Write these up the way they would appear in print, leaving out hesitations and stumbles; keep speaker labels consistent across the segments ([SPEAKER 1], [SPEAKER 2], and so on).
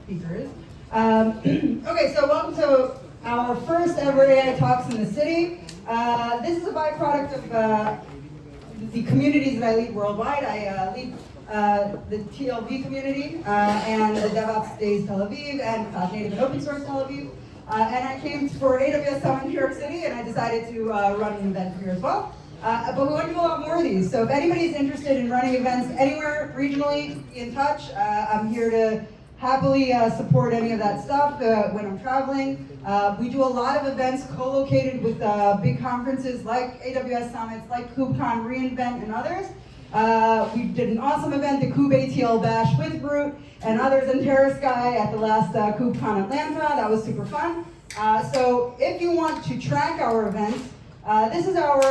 [SPEAKER 1] speakers. Okay, so welcome to our first ever AI Talks in the city. This is a byproduct of the communities that I lead worldwide. I lead the TLV community and the DevOps Days Tel Aviv and Cloud Native and Open Source Tel Aviv. And I came for AWS Summit in New York City, and I decided to run an event here as well. But we want to do a lot more of these. So if anybody's interested in running events anywhere regionally, be in touch. I'm here to happily support any of that stuff when I'm traveling. We do a lot of events co-located with big conferences like AWS Summits, like KubeCon, reInvent, and others. We did an awesome event, the Kube ATL Bash with Brute and others in Terrace Guy at the last KubeCon Atlanta. That was super fun. So if you want to track our events, this is our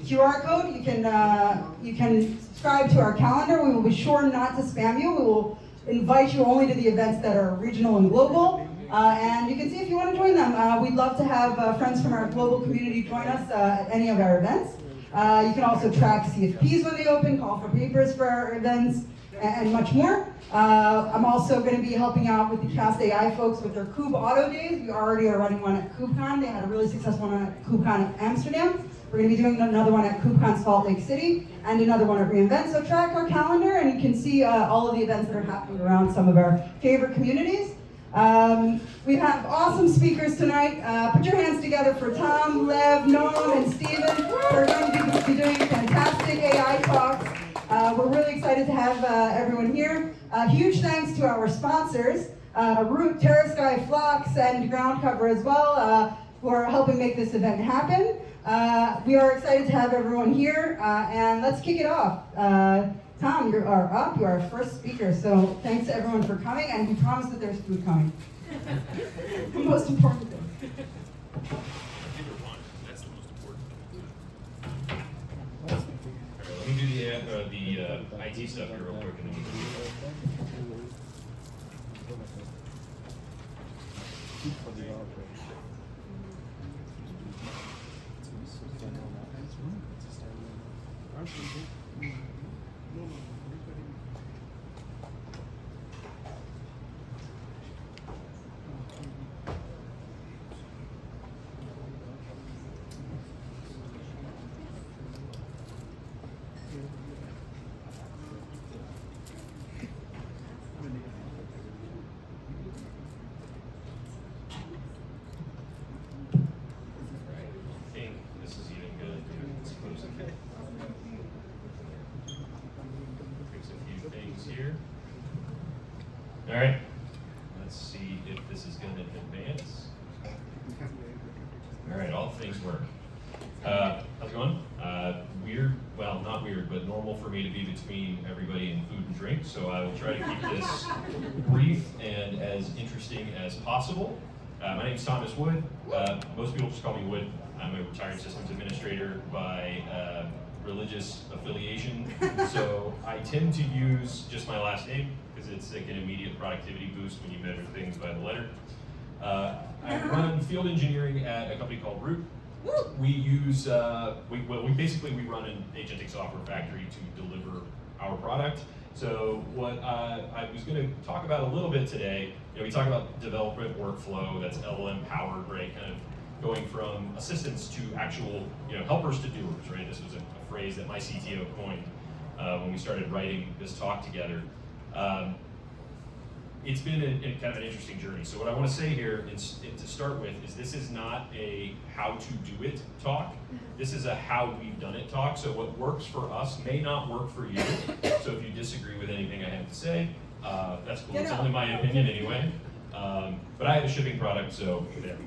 [SPEAKER 1] QR code. You can subscribe to our calendar. We will be sure not to spam you. We will invite you only to the events that are regional and global. And you can see if you want to join them. We'd love to have friends from our global community join us at any of our events. You can also track CFPs when they open, call for papers for our events, and much more. I'm also going to be helping out with the Cast AI folks with their Kube Auto Days. We already are running one at KubeCon. They had a really successful one at KubeCon Amsterdam. We're going to be doing another one at KubeCon Salt Lake City and another one at reInvent. So track our calendar and you can see all of the events that are happening around some of our favorite communities. We have awesome speakers tonight. Put your hands together for Tom, Lev, Noam, and Steven. We're going to be doing fantastic AI talks. We're really excited to have everyone here. Huge thanks to our sponsors, Root, Terrace Sky, Flux, and Ground Cover as well, who are helping make this event happen. We are excited to have everyone here, and let's kick it off. Tom, you are up. You are our first speaker, so thanks to everyone for coming, and we promise that there's food coming. The most important thing.
[SPEAKER 2] That's the most important thing. All right, let me do the IT stuff here real quick, and then we can do that. Here. All right, let's see if this is going to advance. All right, all things work. How's it going? Weird, well, not weird, but normal for me to be between everybody and food and drink, so I will try to keep this brief and as interesting as possible. My name is Thomas Wood. Most people just call me Wood. I'm a retired systems administrator by religious affiliation, so I tend to use just my last name because it's like an immediate productivity boost when you measure things by the letter. I run field engineering at a company called Root. We use, we run an agentic software factory to deliver our product. So what I was going to talk about a little bit today, we talk about development workflow, that's LLM-Powered, right? Kind of going from assistants to actual, helpers to doers, right? This was a phrase that my CTO coined when we started writing this talk together. It's been kind of an interesting journey. So what I want to say here to start with is this is not a how to do it talk. This is a how we've done it talk. So what works for us may not work for you. So if you disagree with anything I have to say, that's cool. It's only my opinion anyway. But I have a shipping product, so there.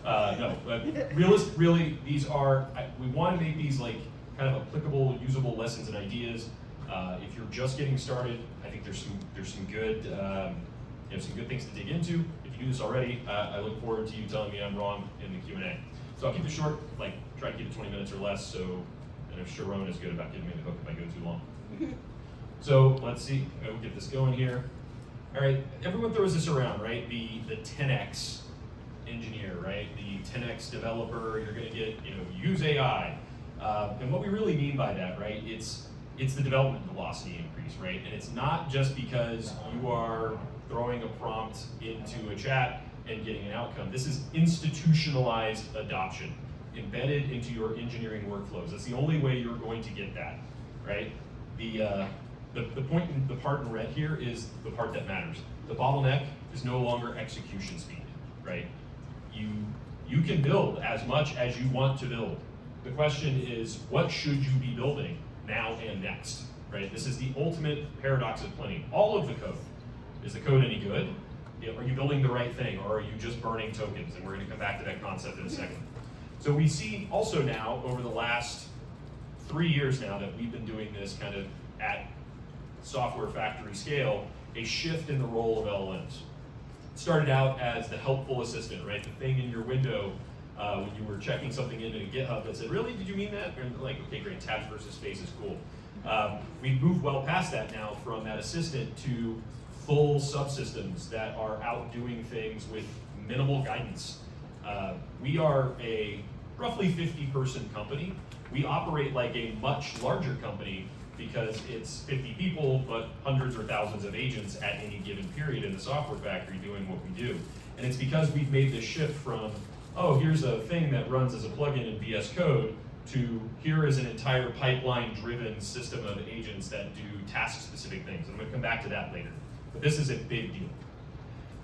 [SPEAKER 2] No, but really, these are, we want to make these like kind of applicable, usable lessons and ideas. If you're just getting started, I think there's some good, some good things to dig into. If you do this already, I look forward to you telling me I'm wrong in the Q&A. So I'll keep it short, try to keep it 20 minutes or less. So, and I'm sure Rowan is good about giving me the hook if I go too long. So let's see, we'll get this going here. All right, everyone throws this around, right? The 10x engineer, right? The 10x developer, you're gonna get, use AI. And what we really mean by that, right? It's it's the development velocity increase, right? And it's not just because you are throwing a prompt into a chat and getting an outcome. This is institutionalized adoption, embedded into your engineering workflows. That's the only way you're going to get that, right? The point, the part in red here is the part that matters. The bottleneck is no longer execution speed, right? You can build as much as you want to build. The question is, what should you be building now and next, right? This is the ultimate paradox of planning. All of the code. Is the code any good? Are you building the right thing, or are you just burning tokens? And we're going to come back to that concept in a second. So we see also now, over the last 3 years now that we've been doing this kind of at software factory scale, a shift in the role of LLMs. It started out as the helpful assistant, right? The thing in your window when you were checking something into GitHub that said, really, did you mean that? And like, okay, great, tabs versus space is cool. We've moved well past that now from that assistant to full subsystems that are out doing things with minimal guidance. We are a roughly 50-person company. We operate like a much larger company because it's 50 people, but hundreds or thousands of agents at any given period in the software factory doing what we do. And it's because we've made this shift from, oh, here's a thing that runs as a plugin in VS Code, to here is an entire pipeline-driven system of agents that do task-specific things. I'm going to come back to that later. But this is a big deal.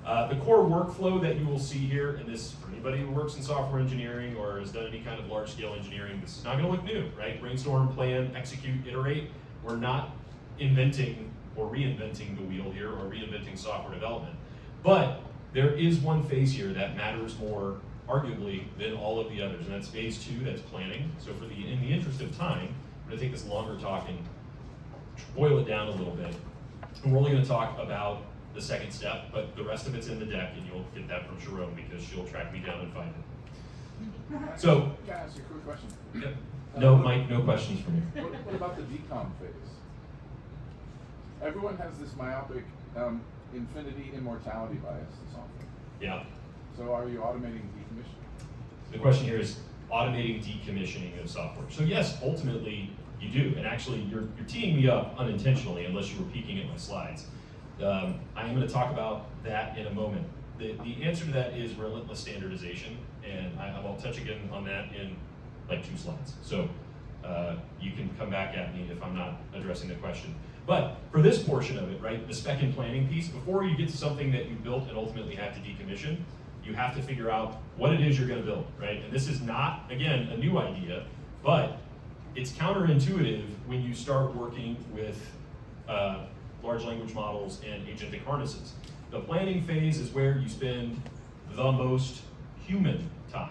[SPEAKER 2] The core workflow that you will see here, and this for anybody who works in software engineering or has done any kind of large-scale engineering, this is not going to look new, right? Brainstorm, plan, execute, iterate. We're not inventing or reinventing the wheel here or reinventing software development. But there is one phase here that matters more, arguably, than all of the others, and that's phase 2, that's planning. So in the interest of time, I'm going to take this longer talk and boil it down a little bit. And we're only going to talk about the second step, but the rest of it's in the deck, and you'll get that from Sharon because she'll track me down and find it. So,
[SPEAKER 3] can I ask you a quick question?
[SPEAKER 2] Yep. No, Mike, no questions from you.
[SPEAKER 3] What about the decom phase? Everyone has this myopic infinity immortality bias in software.
[SPEAKER 2] Yeah.
[SPEAKER 3] So are you automating decommissioning?
[SPEAKER 2] The question here is automating decommissioning of software. So yes, ultimately you do, and actually you're teeing me up unintentionally unless you were peeking at my slides. I am going to talk about that in a moment. The answer to that is relentless standardization, and I will touch again on that in like 2 slides. So you can come back at me if I'm not addressing the question. But for this portion of it, right, the spec and planning piece, before you get to something that you built and ultimately have to decommission, you have to figure out what it is you're going to build, right? And this is not, again, a new idea, but it's counterintuitive when you start working with large language models and agentic harnesses. The planning phase is where you spend the most human time,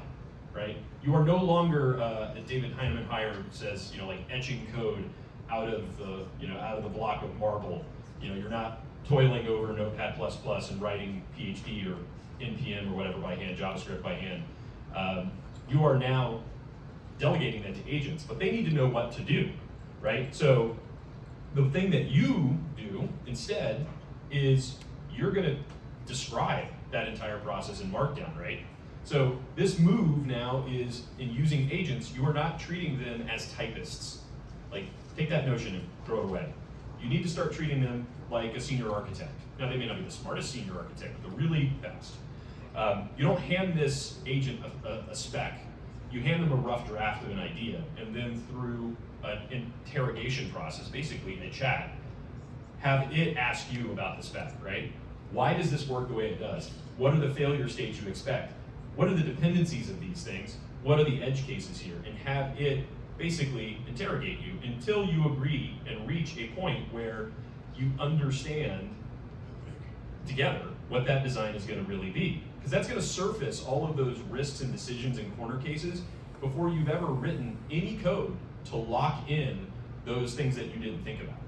[SPEAKER 2] right? You are no longer, as David Heinemann Heyer says, like etching code out of the block of marble. You're not toiling over Notepad++ and writing PHP or NPM or whatever by hand, JavaScript by hand. You are now delegating that to agents, but they need to know what to do, right? So the thing that you do instead is you're going to describe that entire process in Markdown, right? So this move now is in using agents, you are not treating them as typists. Like, take that notion and throw it away. You need to start treating them like a senior architect. Now, they may not be the smartest senior architect, but they're really fast. You don't hand this agent a spec. You hand them a rough draft of an idea, and then through an interrogation process, basically in a chat, have it ask you about the spec, right? Why does this work the way it does? What are the failure states you expect? What are the dependencies of these things? What are the edge cases here? And have it basically interrogate you until you agree and reach a point where you understand together what that design is going to really be. Because that's going to surface all of those risks and decisions and corner cases before you've ever written any code to lock in those things that you didn't think about,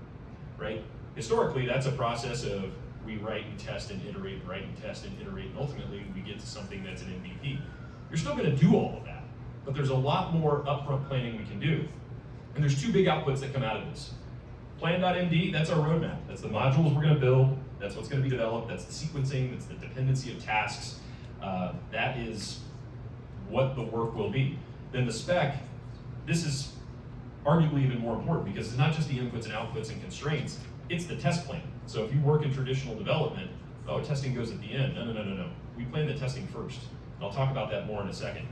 [SPEAKER 2] right? Historically, that's a process of we write and test and iterate, write and test and iterate, and ultimately we get to something that's an MVP. You're still going to do all of that, but there's a lot more upfront planning we can do. And there's 2 big outputs that come out of this. Plan.md, that's our roadmap. That's the modules we're going to build. That's what's going to be developed. That's the sequencing. That's the dependency of tasks. That is what the work will be. Then the spec, this is arguably even more important, because it's not just the inputs and outputs and constraints, it's the test plan. So if you work in traditional development, oh, testing goes at the end. No. We plan the testing first. And I'll talk about that more in a second.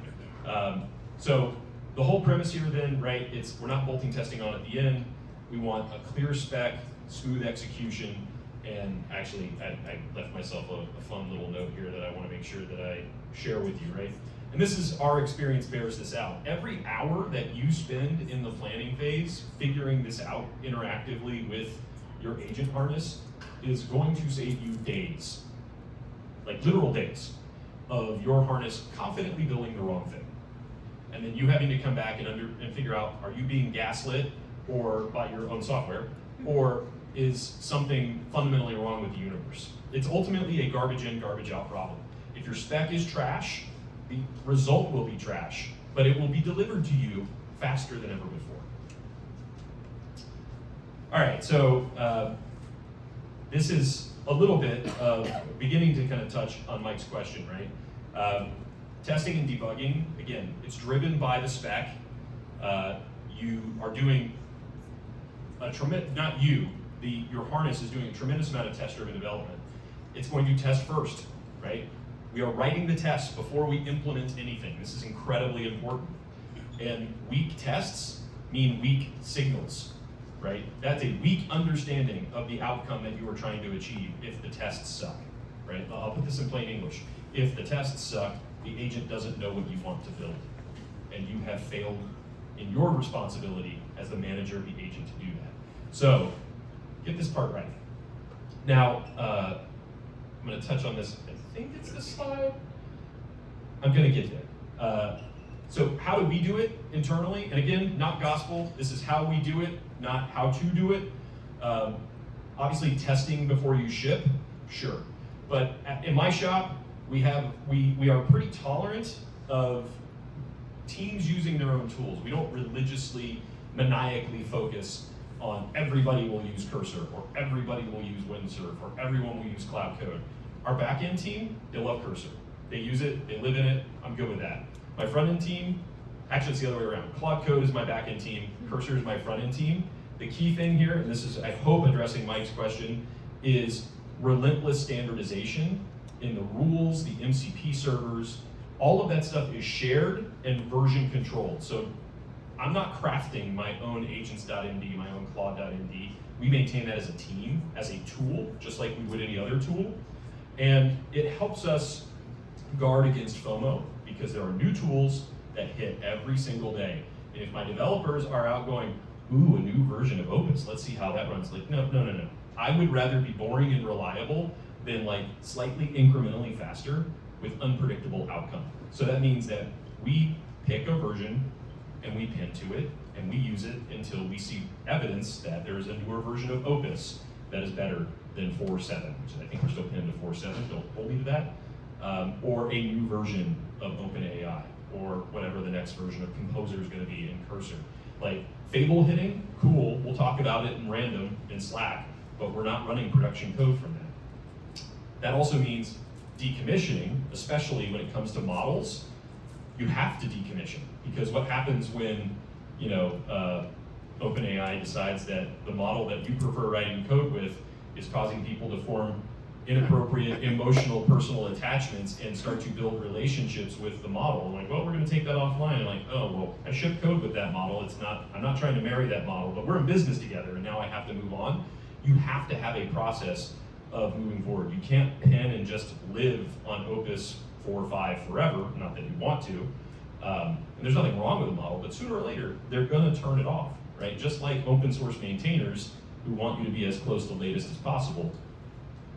[SPEAKER 2] So the whole premise here then, right, we're not bolting testing on at the end. We want a clear spec, smooth execution, and actually, I left myself a fun little note here that I want to make sure that I share with you, right? And this is our experience bears this out. Every hour that you spend in the planning phase figuring this out interactively with your agent harness is going to save you days, like literal days, of your harness confidently building the wrong thing. And then you having to come back and figure out, are you being gaslit or by your own software, or is something fundamentally wrong with the universe? It's ultimately a garbage in, garbage out problem. If your spec is trash, the result will be trash, but it will be delivered to you faster than ever before. All right, so this is a little bit of beginning to kind of touch on Mike's question, right? Testing and debugging, again, it's driven by the spec. You are doing a tremendous, not you, your harness is doing a tremendous amount of test-driven development. It's going to test first, right? We are writing the tests before we implement anything. This is incredibly important. And weak tests mean weak signals, right? That's a weak understanding of the outcome that you are trying to achieve if the tests suck, right? I'll put this in plain English. If the tests suck, the agent doesn't know what you want to build, and you have failed in your responsibility as the manager of the agent to do that. So, get this part right. Now, I'm going to touch on this. I think it's this slide. I'm going to get there. So, how do we do it internally? And again, not gospel. This is how we do it, not how to do it. Obviously, testing before you ship, sure. But in my shop, we are pretty tolerant of teams using their own tools. We don't religiously, maniacally focus on everybody will use Cursor, or everybody will use Windsurf, or everyone will use Cloud Code. Our back-end team, they love Cursor. They use it, they live in it, I'm good with that. My front-end team, actually it's the other way around. Cloud Code is my back-end team, Cursor is my front-end team. The key thing here, and this is, I hope, addressing Mike's question, is relentless standardization in the rules, the MCP servers. All of that stuff is shared and version controlled. So I'm not crafting my own agents.md, my own Claude.md. We maintain that as a team, as a tool, just like we would any other tool. And it helps us guard against FOMO, because there are new tools that hit every single day. And if my developers are out going, ooh, a new version of Opus, let's see how that runs. Like, no. I would rather be boring and reliable than like slightly incrementally faster with unpredictable outcome. So that means that we pick a version and we pin to it and we use it until we see evidence that there's a newer version of Opus that is better than 4.7, which I think we're still pinned to 4.7, don't hold me to that, or a new version of OpenAI, or whatever the next version of Composer is going to be in Cursor. Like, Fable hitting, cool, we'll talk about it in random in Slack, but we're not running production code from that. That also means decommissioning, especially when it comes to models. You have to decommission, because what happens when, OpenAI decides that the model that you prefer writing code with is causing people to form inappropriate emotional personal attachments and start to build relationships with the model. Like, well, we're going to take that offline. And like, oh, well, I ship code with that model. I'm not trying to marry that model, but we're in business together and now I have to move on. You have to have a process of moving forward. You can't pin and just live on Opus 4.5 forever, not that you want to. And there's nothing wrong with the model, but sooner or later, they're going to turn it off, right? Just like open source maintainers who want you to be as close to latest as possible.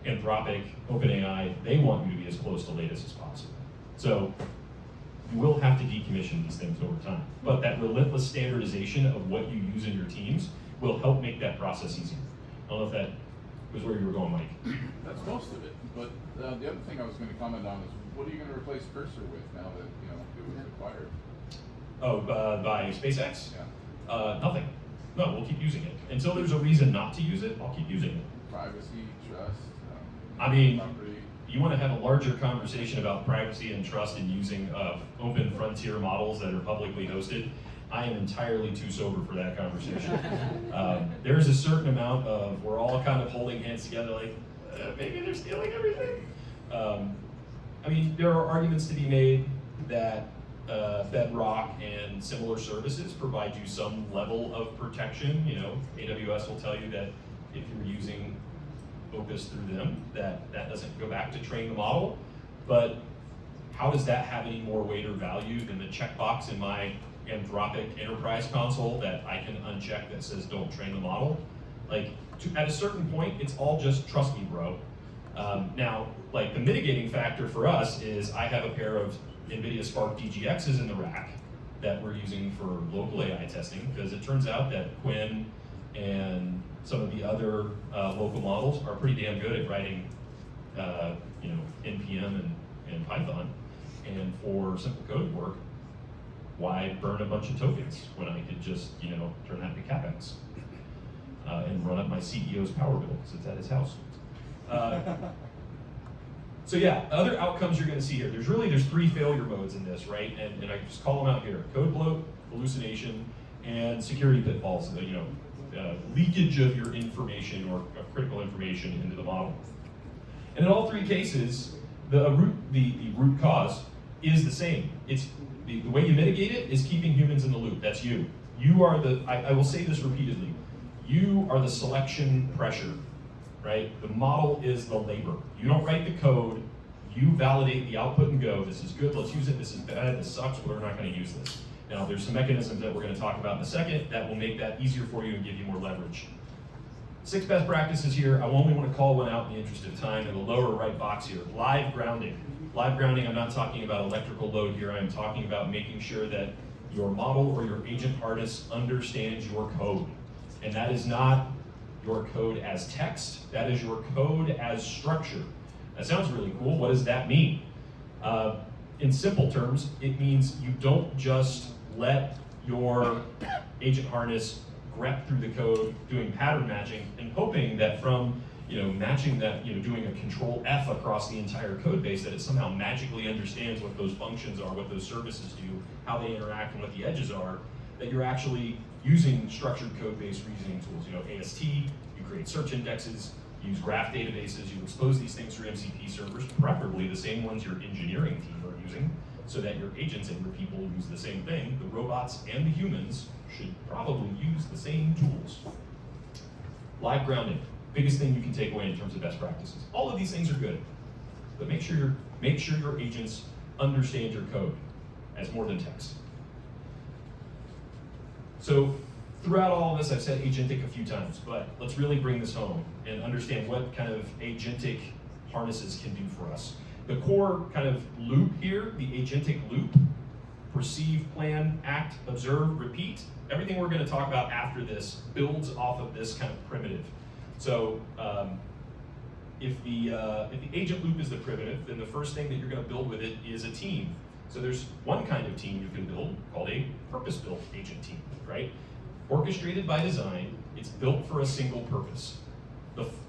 [SPEAKER 2] Anthropic, OpenAI, they want you to be as close to latest as possible. So you will have to decommission these things over time. But that relentless standardization of what you use in your teams will help make that process easier. I don't know if that was where you were going, Mike.
[SPEAKER 3] That's most of it. But the other thing I was going to comment on is, what are you going to replace Cursor with now that it was acquired?
[SPEAKER 2] Oh, by SpaceX?
[SPEAKER 3] Yeah.
[SPEAKER 2] Nothing. No, we'll keep using it. Until there's a reason not to use it, I'll keep using it.
[SPEAKER 3] Privacy, trust.
[SPEAKER 2] I mean,
[SPEAKER 3] property.
[SPEAKER 2] You want to have a larger conversation about privacy and trust in using open frontier models that are publicly hosted. I am entirely too sober for that conversation. There's a certain amount of, we're all kind of holding hands together like, maybe they're stealing everything. I mean, there are arguments to be made that Bedrock and similar services provide you some level of protection. You know, AWS will tell you that if you're using Opus through them, that doesn't go back to train the model. But how does that have any more weight or value than the checkbox in my Anthropic enterprise console that I can uncheck that says don't train the model? Like, at a certain point, it's all just trust me, bro. Now, like the mitigating factor for us is I have a pair of NVIDIA Spark DGXs in the rack that we're using for local AI testing, because it turns out that Quinn and some of the other local models are pretty damn good at writing NPM and Python. And for simple code work, why burn a bunch of tokens when I could just turn that into CapEx and run up my CEO's power bill because it's at his house. So yeah, other outcomes you're going to see here. There's 3 failure modes in this, right? And I just call them out here: code bloat, hallucination, and security pitfalls. Leakage of your information or of critical information into the model. And in all 3 cases, the root cause is the same. It's the way you mitigate it is keeping humans in the loop. That's you. You are I will say this repeatedly. You are the selection pressure, right? The model is the labor. You don't write the code. You validate the output and go, this is good, let's use it. This is bad, this sucks, we're not going to use this. Now, there's some mechanisms that we're going to talk about in a second that will make that easier for you and give you more leverage. 6 best practices here. I only want to call one out in the interest of time in the lower right box here. Live grounding. Live grounding, I'm not talking about electrical load here. I'm talking about making sure that your model or your agent harness understands your code. And that is not your code as text. That is your code as structure. That sounds really cool. What does that mean? In simple terms, it means you don't just let your agent harness grep through the code doing pattern matching and hoping that from matching that, doing a control F across the entire code base, that it somehow magically understands what those functions are, what those services do, how they interact, and what the edges are, that you're actually using structured code-based reasoning tools. AST, you create search indexes, you use graph databases, you expose these things through MCP servers, preferably the same ones your engineering team are using, so that your agents and your people use the same thing. The robots and the humans should probably use the same tools. Live grounding, biggest thing you can take away in terms of best practices. All of these things are good, but make sure your agents understand your code as more than text. So throughout all of this, I've said agentic a few times, but let's really bring this home and understand what kind of agentic harnesses can do for us. The core kind of loop here, the agentic loop, perceive, plan, act, observe, repeat. Everything we're going to talk about after this builds off of this kind of primitive. So if the agent loop is the primitive, then the first thing that you're going to build with it is a team. So there's one kind of team you can build called a purpose-built agent team, right? Orchestrated by design, it's built for a single purpose.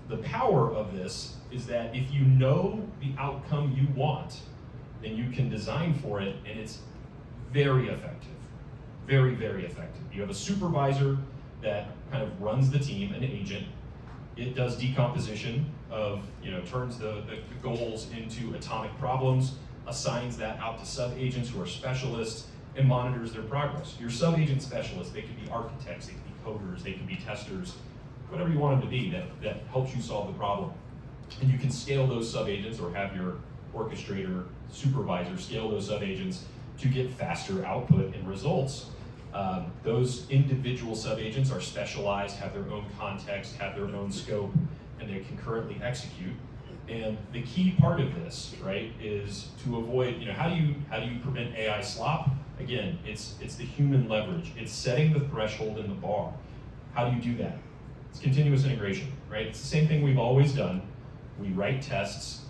[SPEAKER 2] The power of this is that if you know the outcome you want, then you can design for it, and it's very effective. Very, very effective. You have a supervisor that kind of runs the team, an agent. It does decomposition of, turns the goals into atomic problems, assigns that out to sub-agents who are specialists, and monitors their progress. Your sub-agent specialists, they could be architects, they could be coders, they could be testers, whatever you want them to be that helps you solve the problem. And you can scale those sub-agents or have your orchestrator supervisor scale those sub-agents to get faster output and results. Those individual sub-agents are specialized, have their own context, have their own scope, and they can currently execute. And the key part of this, right, is to avoid, how do you prevent AI slop? Again, it's the human leverage. It's setting the threshold in the bar. How do you do that? It's continuous integration, right? It's the same thing we've always done. We write tests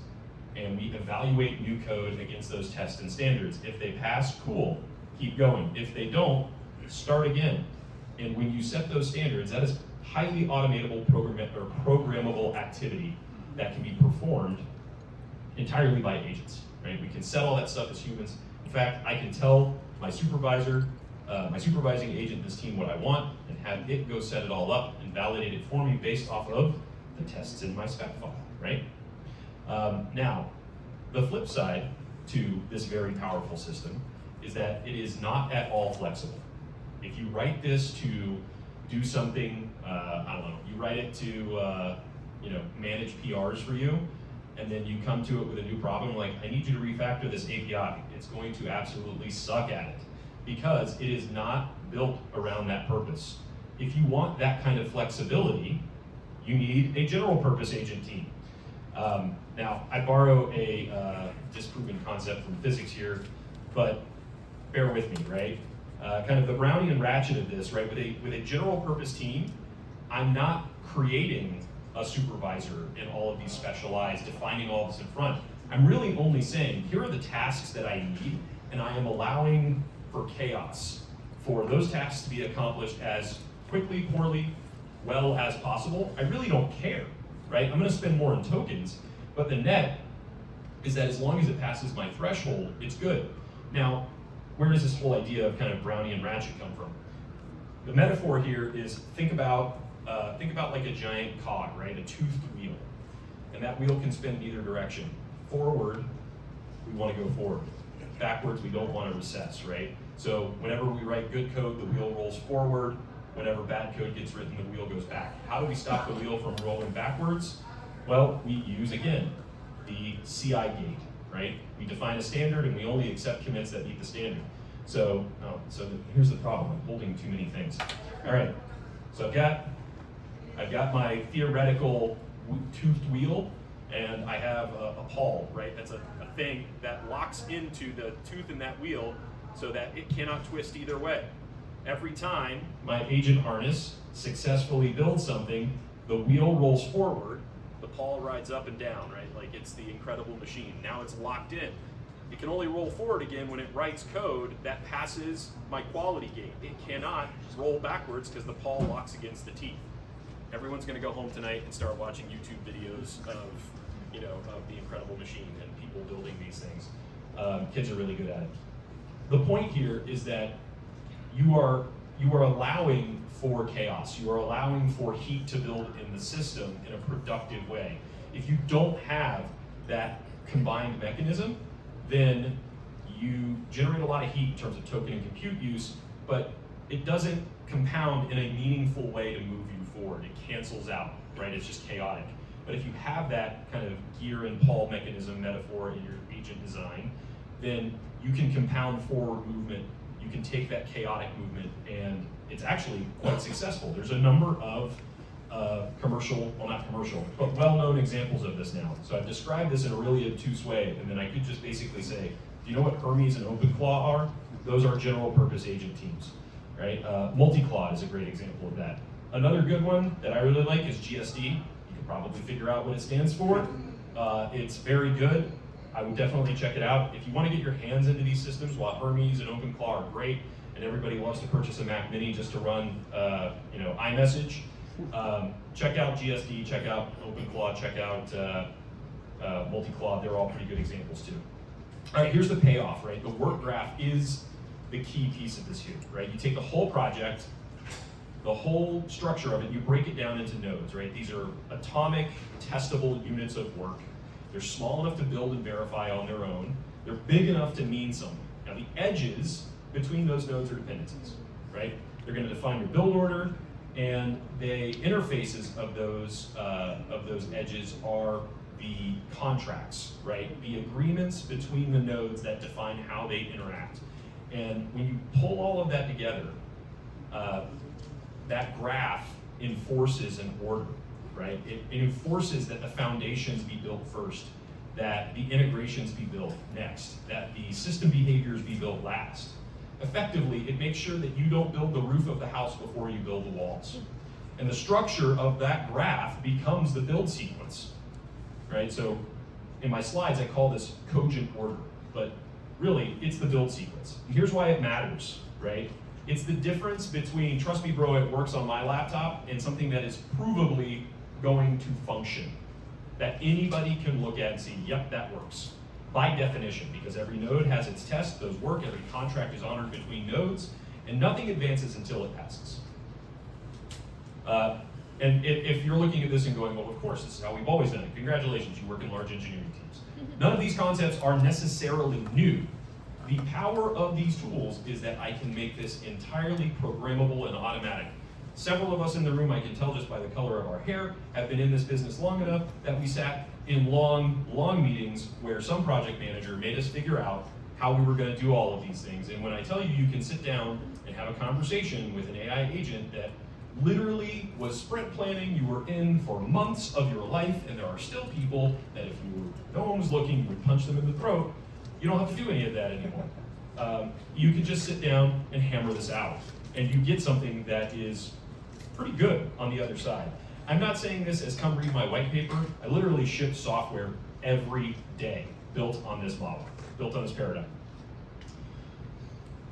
[SPEAKER 2] and we evaluate new code against those tests and standards. If they pass, cool, keep going. If they don't, start again. And when you set those standards, that is highly automatable programmable activity that can be performed entirely by agents, right? We can set all that stuff as humans. In fact, I can tell my supervisor my supervising agent, this team, what I want, and have it go set it all up and validate it for me based off of the tests in my spec file, right? Now, the flip side to this very powerful system is that it is not at all flexible. If you write this to do something, I don't know, you write it to manage PRs for you, and then you come to it with a new problem, like, I need you to refactor this API. It's going to absolutely suck at it because it is not built around that purpose. If you want that kind of flexibility, you need a general purpose agent team. Now, I borrow a disproven concept from physics here, but bear with me, right? Kind of the Brownian and Ratchet of this, right? With a general purpose team, I'm not creating a supervisor in all of these specialized, defining all this in front. I'm really only saying, here are the tasks that I need, and I am allowing for chaos, for those tasks to be accomplished as quickly, poorly, well as possible. I really don't care, right? I'm gonna spend more on tokens, but the net is that as long as it passes my threshold, it's good. Now, where does this whole idea of kind of Brownian and Ratchet come from? The metaphor here is think about like a giant cog, right? A toothed wheel. And that wheel can spin in either direction. Forward, we want to go forward. Backwards, we don't want to recess, right? So whenever we write good code, the wheel rolls forward. Whenever bad code gets written, the wheel goes back. How do we stop the wheel from rolling backwards? Well, we use, again, the CI gate, right? We define a standard and we only accept commits that meet the standard. So here's the problem, I'm holding too many things. All right, so I've got my theoretical toothed wheel, and I have a pawl, right? That's a thing that locks into the tooth in that wheel so that it cannot twist either way. Every time my agent harness successfully builds something, the wheel rolls forward, the pawl rides up and down, right? Like it's the incredible machine. Now it's locked in. It can only roll forward again when it writes code that passes my quality gate. It cannot roll backwards because the pawl locks against the teeth. Everyone's going to go home tonight and start watching YouTube videos of the incredible machine and people building these things. Kids are really good at it. The point here is that you are allowing for chaos. You are allowing for heat to build in the system in a productive way. If you don't have that combined mechanism, then you generate a lot of heat in terms of token and compute use, but it doesn't compound in a meaningful way to move you forward. It cancels out, right? It's just chaotic. But if you have that kind of gear and pawl mechanism metaphor in your agent design, then you can compound forward movement. You can take that chaotic movement, and it's actually quite successful. There's a number of not commercial, but well-known examples of this now. So I've described this in a really obtuse way, and then I could just basically say, do you know what Hermes and OpenClaw are? Those are general purpose agent teams, right? Multiclaw is a great example of that. Another good one that I really like is GSD. You can probably figure out what it stands for. It's very good. I would definitely check it out. If you want to get your hands into these systems, while Hermes and OpenClaw are great, and everybody wants to purchase a Mac Mini just to run, iMessage, check out GSD, check out OpenClaw, check out Multiclaw. They're all pretty good examples too. All right, here's the payoff, right? The work graph is the key piece of this here, right? You take the whole project, the whole structure of it, you break it down into nodes, right? These are atomic, testable units of work. They're small enough to build and verify on their own. They're big enough to mean something. Now the edges between those nodes are dependencies, right? They're going to define your build order, and the interfaces of those edges are the contracts, right? The agreements between the nodes that define how they interact. And when you pull all of that together, that graph enforces an order, right? It enforces that the foundations be built first, that the integrations be built next, that the system behaviors be built last. Effectively, it makes sure that you don't build the roof of the house before you build the walls. And the structure of that graph becomes the build sequence, right? So in my slides, I call this cogent order, but really, it's the build sequence. And here's why it matters, right? It's the difference between, trust me bro, it works on my laptop, and something that is provably going to function, that anybody can look at and see, yep, that works. By definition, because every node has its tests, those work, every contract is honored between nodes, And nothing advances until it passes. And if you're looking at this and going, well, of course, this is how we've always done it. Congratulations, you work in large engineering teams. None of these concepts are necessarily new. The power of these tools is that I can make this entirely programmable and automatic. Several of us in the room, I can tell just by the color of our hair, have been in this business long enough that we sat in long meetings where some project manager made us figure out how we were going to do all of these things. And when I tell you can sit down and have a conversation with an AI agent that literally was sprint planning you were in for months of your life, and there are still people that if no one was looking, you would punch them in the throat. You don't have to do any of that anymore. You can just sit down and hammer this out, and you get something that is pretty good on the other side. I'm not saying this as come read my white paper. I literally ship software every day built on this model, built on this paradigm.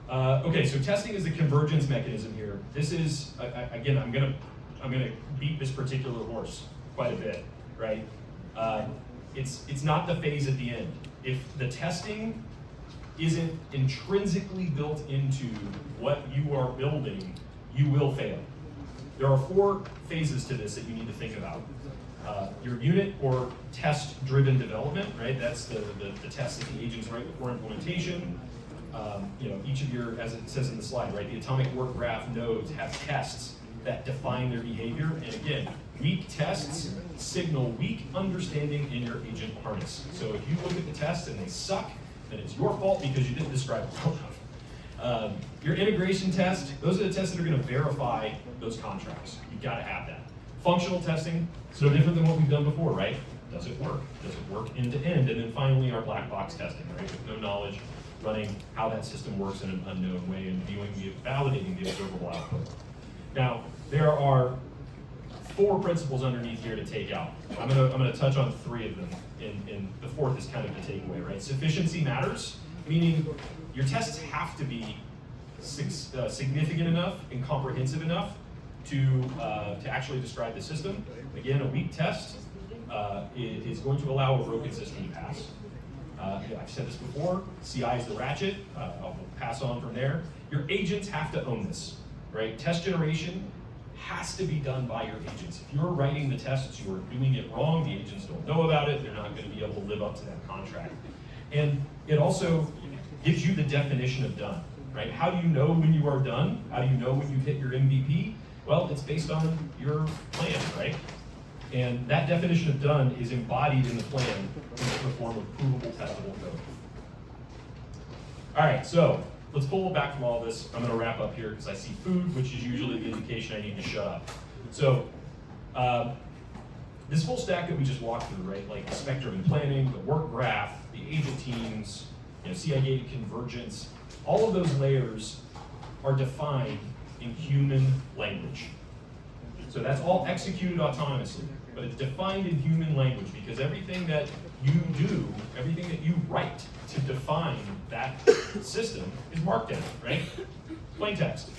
[SPEAKER 2] Okay, so testing is the convergence mechanism here. This is, again, I'm gonna beat this particular horse quite a bit, right? It's not the phase at the end. If the testing isn't intrinsically built into what you are building, you will fail. There are 4 phases to this that you need to think about. Your unit or test-driven development, right? That's the test that the agents write before implementation. Each of your, as it says in the slide, right? The atomic work graph nodes have tests that define their behavior. And again, weak tests signal weak understanding in your agent harness. So if you look at the tests and they suck, then it's your fault because you didn't describe it well enough. Your integration test, those are the tests that are going to verify those contracts. You've got to have that. Functional testing, it's no different than what we've done before, right? Does it work? Does it work end to end? And then finally, our black box testing, right? With no knowledge, running how that system works in an unknown way and validating the observable output. Now, there are 4 principles underneath here to take out. I'm gonna touch on 3 of them, and the 4th is kind of the takeaway, right? Sufficiency matters, meaning your tests have to be significant enough and comprehensive enough to actually describe the system. Again, a weak test is going to allow a broken system to pass. I've said this before, CI is the ratchet. I'll pass on from there. Your agents have to own this, right? Test generation has to be done by your agents. If you're writing the tests, you are doing it wrong, the agents don't know about it, they're not going to be able to live up to that contract. And it also gives you the definition of done, right? How do you know when you are done? How do you know when you've hit your MVP? Well, it's based on your plan, right? And that definition of done is embodied in the plan in the form of provable, testable code. All right, so let's pull back from all this. I'm going to wrap up here because I see food, which is usually the indication I need to shut up. So this full stack that we just walked through, right? Like the spectrum and planning, the work graph, the agent teams, CI-gated convergence, all of those layers are defined in human language. So that's all executed autonomously, but it's defined in human language because everything that you do, everything that you write to define that system is markdown, right? Plain text.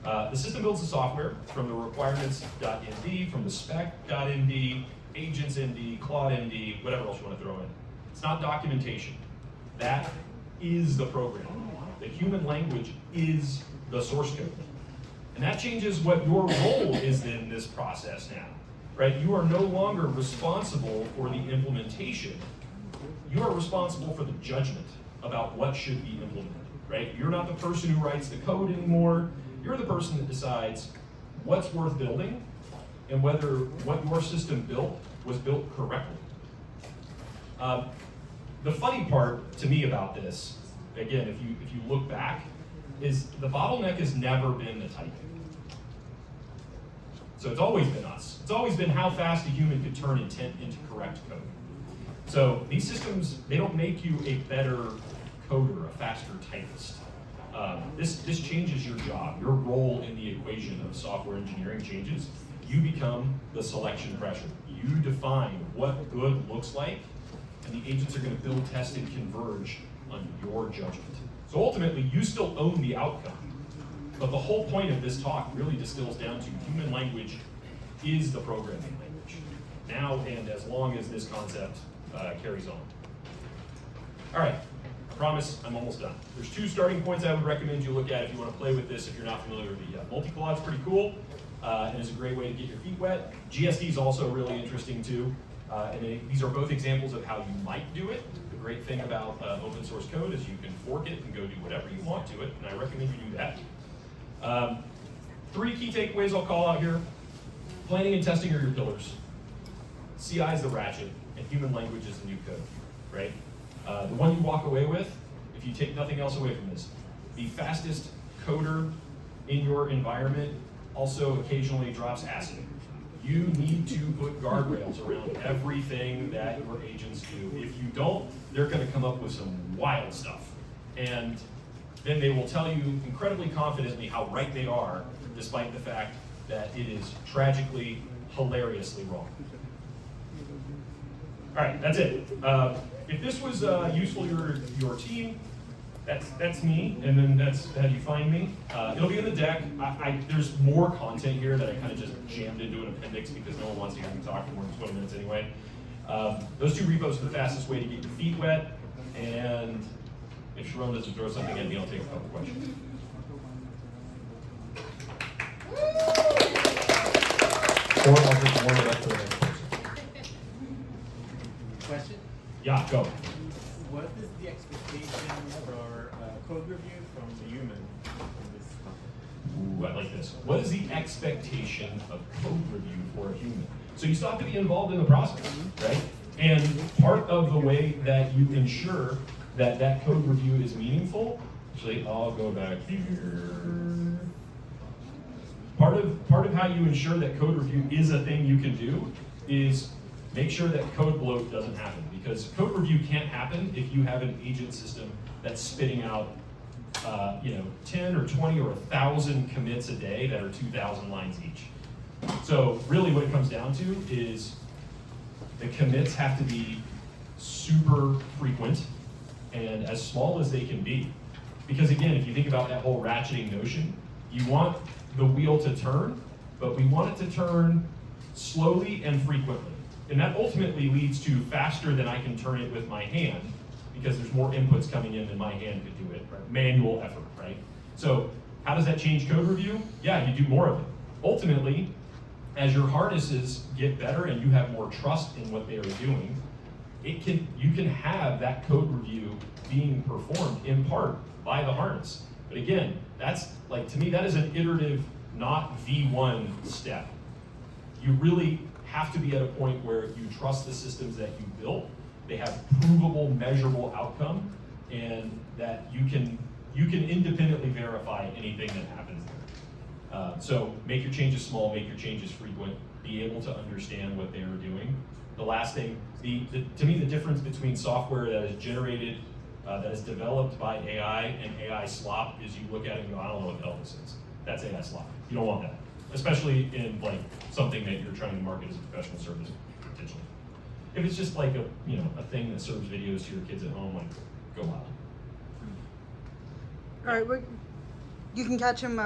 [SPEAKER 2] The system builds the software from the requirements.md, from the spec.md, agents.md, Claude.md, whatever else you want to throw in. It's not documentation. That is the program. The human language is the source code. And that changes what your role is in this process now, right? You are no longer responsible for the implementation. You are responsible for the judgment about what should be implemented, right? You're not the person who writes the code anymore. You're the person that decides what's worth building and whether what your system built was built correctly. The funny part to me about this, again, if you look back, is the bottleneck has never been the typing. So it's always been us. It's always been how fast a human could turn intent into correct code. So these systems, they don't make you a better coder, a faster typist. This changes your job. Your role in the equation of software engineering changes. You become the selection pressure. You define what good looks like, and the agents are going to build, test, and converge on your judgment. So ultimately, you still own the outcome. But the whole point of this talk really distills down to human language is the programming language. Now and as long as this concept carries on. All right, promise I'm almost done. There's 2 starting points I would recommend you look at if you want to play with this if you're not familiar with it yet. Multi-collab's pretty cool, and is a great way to get your feet wet. GSD is also really interesting too, these are both examples of how you might do it. The great thing about open source code is you can fork it and go do whatever you want to it, and I recommend you do that. 3 key takeaways I'll call out here. Planning and testing are your pillars. CI is the ratchet, and human language is the new code, right? The one you walk away with, if you take nothing else away from this, the fastest coder in your environment also occasionally drops acid. You need to put guardrails around everything that your agents do. If you don't, they're going to come up with some wild stuff. And then they will tell you incredibly confidently how right they are, despite the fact that it is tragically, hilariously wrong. All right, that's it. If this was useful to your team, that's me, and then that's how you find me. It'll be in the deck. There's more content here that I kind of just jammed into an appendix because no one wants to hear me talk for more than 20 minutes anyway. Those 2 repos are the fastest way to get your feet wet, and if Sharon doesn't throw something at me, I'll take a couple questions. Or I'll just warm it up for the next person.
[SPEAKER 4] Question?
[SPEAKER 2] Yeah, go.
[SPEAKER 4] What is the expectation for code review from the human in this context?
[SPEAKER 2] Ooh, I like this. What is the expectation of code review for a human? So you still have to be involved in the process, right? And part of the way that you ensure that that code review is meaningful, actually, I'll go back here. Part of how you ensure that code review is a thing you can do is make sure that code bloat doesn't happen, because code review can't happen if you have an agent system that's spitting out 10 or 20 or 1,000 commits a day that are 2,000 lines each. So really what it comes down to is the commits have to be super frequent and as small as they can be. Because again, if you think about that whole ratcheting notion, you want the wheel to turn, but we want it to turn slowly and frequently. And that ultimately leads to faster than I can turn it with my hand, because there's more inputs coming in than my hand could do it, right? Manual effort, right? So how does that change code review? Yeah, you do more of it. Ultimately, as your harnesses get better and you have more trust in what they are doing, you can have that code review being performed in part by the harness. But again, that's like, to me, that is an iterative, not V1 step. You really have to be at a point where you trust the systems that you built. They have provable, measurable outcome, and that you can independently verify anything that happens there. So make your changes small, make your changes frequent, be able to understand what they are doing. The last thing, to me, the difference between software that is generated, that is developed by AI and AI slop is you look at it and go, I don't know what the hell this is. That's AI slop. You don't want that, especially in like something that you're trying to market as a professional service potentially. If it's just like a thing that serves videos to your kids at home, like go wild.
[SPEAKER 1] All right, you can catch him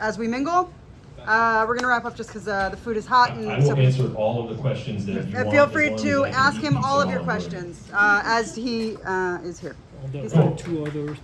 [SPEAKER 1] as we mingle. We're gonna wrap up just because the food is hot. And
[SPEAKER 2] I will answer all of the questions that you want.
[SPEAKER 1] Feel free to ask him all of your questions as he is here.
[SPEAKER 5] Although 2 others.